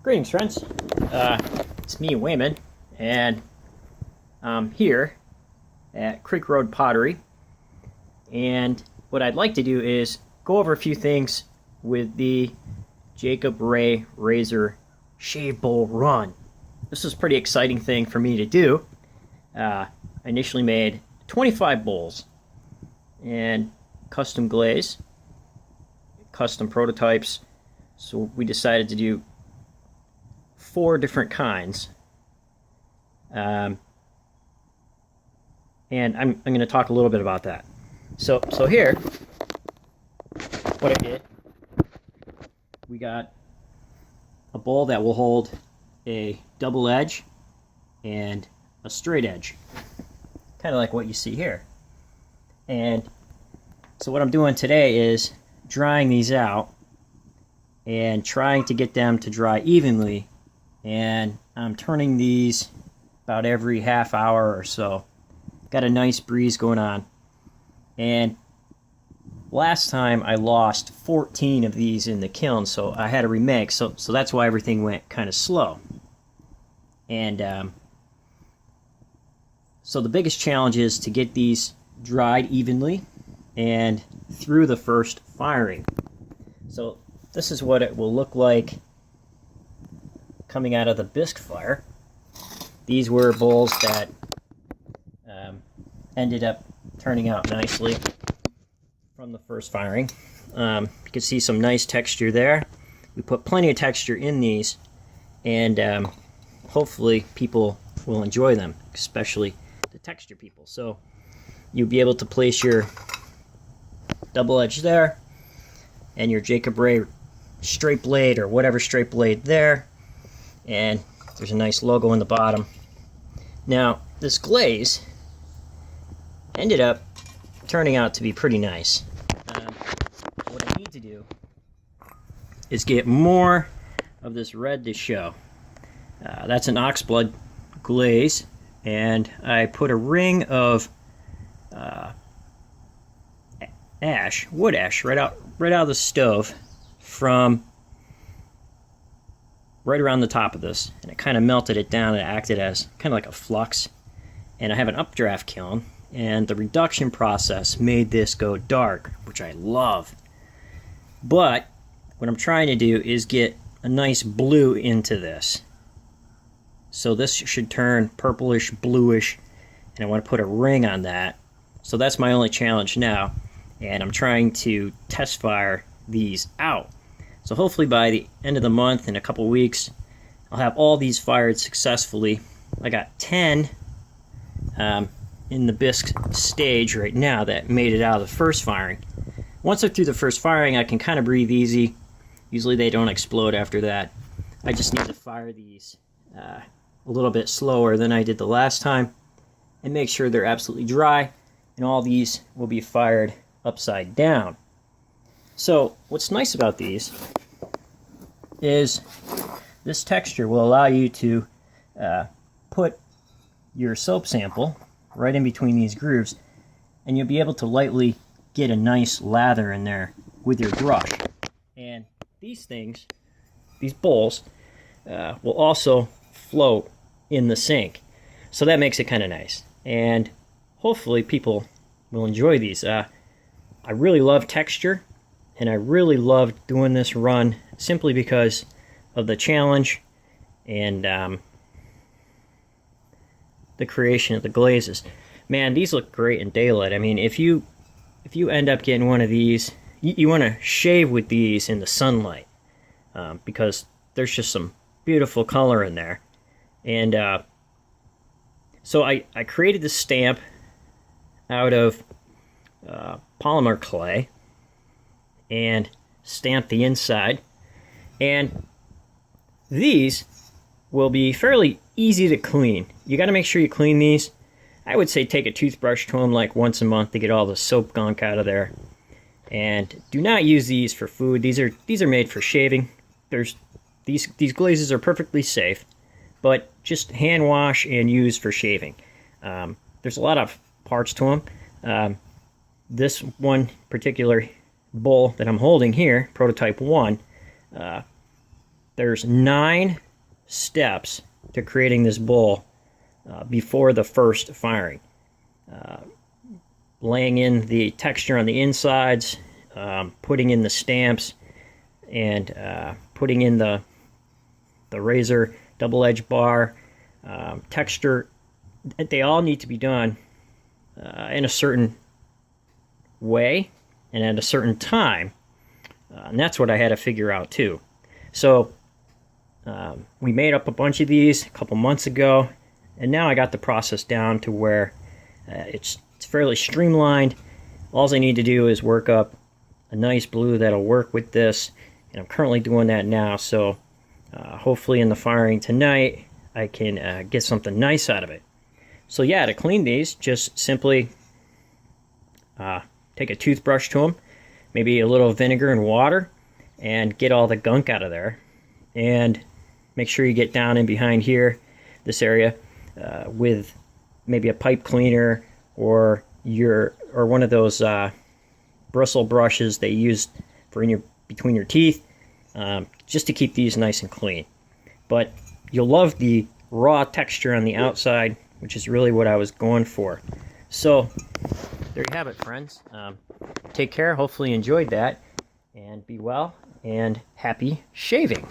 Greetings, friends. It's me, Wayman, and I'm here at Creek Road Pottery. And what I'd like to do is go over a few things with the Jacob Ray Razor Shave Bowl Run. This is a pretty exciting thing for me to do. I initially made 25 bowls and custom glaze, custom prototypes. So we decided to do 4 different kinds. And I'm going to talk a little bit about that. So here, what I did, we got a bowl that will hold a double edge and a straight edge, kind of like what you see here. And so what I'm doing today is drying these out and trying to get them to dry evenly, and I'm turning these about every half hour or so. Got a nice breeze going on. And last time I lost 14 of these in the kiln, so I had to remake, so that's why everything went kind of slow. And so the biggest challenge is to get these dried evenly and through the first firing. So this is what it will look like coming out of the bisque fire. These were bowls that ended up turning out nicely from the first firing. You can see some nice texture there. We put plenty of texture in these, and hopefully people will enjoy them, especially the texture people. So you'll be able to place your double edge there and your Jacob Ray straight blade or whatever straight blade there, and there's a nice logo in the bottom. Now this glaze ended up turning out to be pretty nice. What I need to do is get more of this red to show. That's an oxblood glaze, and I put a ring of wood ash right out of the stove from right around the top of this, and it kind of melted it down. It acted as kind of like a flux. And I have an updraft kiln, and the reduction process made this go dark, which I love. But what I'm trying to do is get a nice blue into this. So this should turn purplish, bluish, and I want to put a ring on that. So that's my only challenge now, and I'm trying to test fire these out. So hopefully by the end of the month, in a couple weeks, I'll have all these fired successfully. I got 10 in the bisque stage right now that made it out of the first firing. Once they're through the first firing, I can kind of breathe easy. Usually they don't explode after that. I just need to fire these a little bit slower than I did the last time and make sure they're absolutely dry, and all these will be fired upside down. So what's nice about these is this texture will allow you to put your soap sample right in between these grooves, and you'll be able to lightly get a nice lather in there with your brush. And these things, these bowls, will also float in the sink, so that makes it kind of nice, and hopefully people will enjoy these. I really love texture, and I really love doing this run simply because of the challenge and the creation of the glazes. Man, these look great in daylight. I mean, if you end up getting one of these, you want to shave with these in the sunlight, because there's just some beautiful color in there. And so I created this stamp out of polymer clay and stamped the inside, and these will be fairly easy to clean. You got to make sure you clean these. I would say take a toothbrush to them like once a month to get all the soap gunk out of there. And do not use these for food. These are made for shaving. These glazes are perfectly safe, but just hand wash and use for shaving. There's a lot of parts to them. This one particular bowl that I'm holding here, prototype 1, there's 9 steps to creating this bowl before the first firing. Laying in the texture on the insides, putting in the stamps, and putting in the razor double-edged bar, texture. They all need to be done in a certain way and at a certain time. And that's what I had to figure out too. So we made up a bunch of these a couple months ago, and now I got the process down to where it's fairly streamlined. All I need to do is work up a nice blue that'll work with this, and I'm currently doing that now. So hopefully in the firing tonight I can get something nice out of it. So yeah, to clean these, just simply take a toothbrush to them, maybe a little vinegar and water, and get all the gunk out of there. And make sure you get down in behind here, this area, with maybe a pipe cleaner or one of those bristle brushes they use for between your teeth, just to keep these nice and clean. But you'll love the raw texture on the outside, which is really what I was going for. So there you have it, friends. Take care. Hopefully you enjoyed that, and be well and happy shaving.